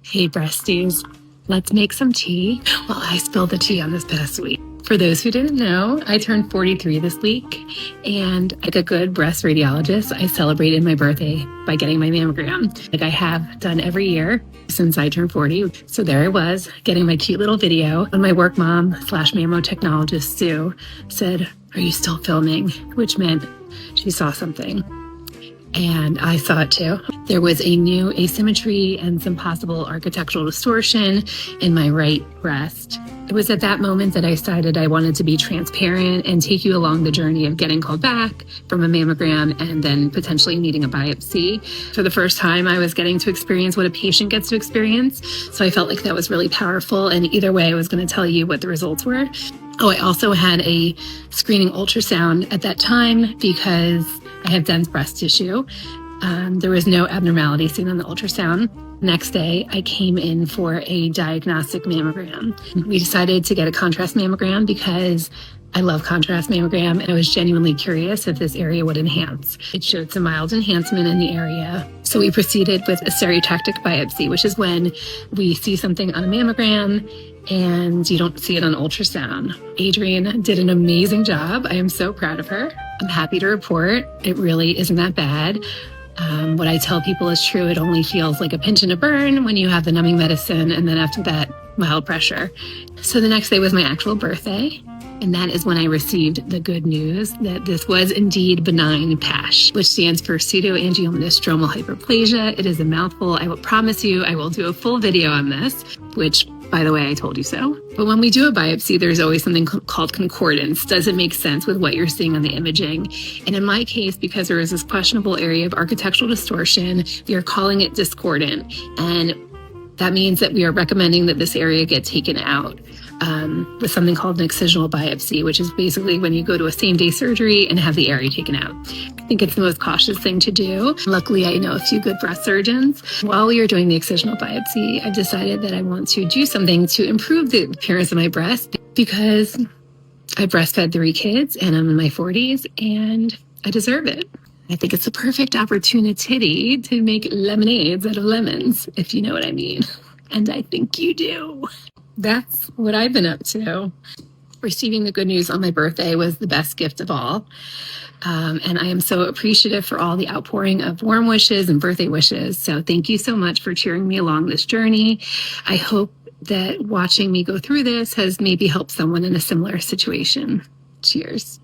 Hey, breasties, let's make some tea. Well, I spilled the tea on this past week. For those who didn't know, I turned 43 this week, and like a good breast radiologist, I celebrated my birthday by getting my mammogram, like I have done every year since I turned 40. So there I was, getting my cute little video, and my work mom / mammo technologist, Sue, said, "Are you still filming?" Which meant she saw something. And I saw it too. There was a new asymmetry and some possible architectural distortion in my right breast. It was at that moment that I decided I wanted to be transparent and take you along the journey of getting called back from a mammogram and then potentially needing a biopsy. For the first time, I was getting to experience what a patient gets to experience. So I felt like that was really powerful. And either way, I was going to tell you what the results were. Oh, I also had a screening ultrasound at that time because I have dense breast tissue. There was no abnormality seen on the ultrasound. Next day, I came in for a diagnostic mammogram. We decided to get a contrast mammogram because I love contrast mammogram, and I was genuinely curious if this area would enhance. It showed some mild enhancement in the area. So we proceeded with a stereotactic biopsy, which is when we see something on a mammogram and you don't see it on ultrasound. Adrienne did an amazing job. I am so proud of her. I'm happy to report it really isn't that bad. What I tell people is true. It only feels like a pinch and a burn when you have the numbing medicine, and then after that, mild pressure. So the next day was my actual birthday, and that is when I received the good news that this was indeed benign PASH, which stands for pseudoangiomatous stromal hyperplasia. It is a mouthful. I will promise you I will do a full video on this, which, by the way, I told you so. But when we do a biopsy, there's always something called concordance. Does it make sense with what you're seeing on the imaging? And in my case, because there is this questionable area of architectural distortion, we are calling it discordant. And that means that we are recommending that this area get taken out with something called an excisional biopsy, which is basically when you go to a same-day surgery and have the area taken out. I think it's the most cautious thing to do. Luckily, I know a few good breast surgeons. While we are doing the excisional biopsy, I've decided that I want to do something to improve the appearance of my breast because I breastfed 3 kids and I'm in my 40s and I deserve it. I think it's a perfect opportunity to make lemonades out of lemons, if you know what I mean. And I think you do. That's what I've been up to. Receiving the good news on my birthday was the best gift of all. And I am so appreciative for all the outpouring of warm wishes and birthday wishes. So thank you so much for cheering me along this journey. I hope that watching me go through this has maybe helped someone in a similar situation. Cheers.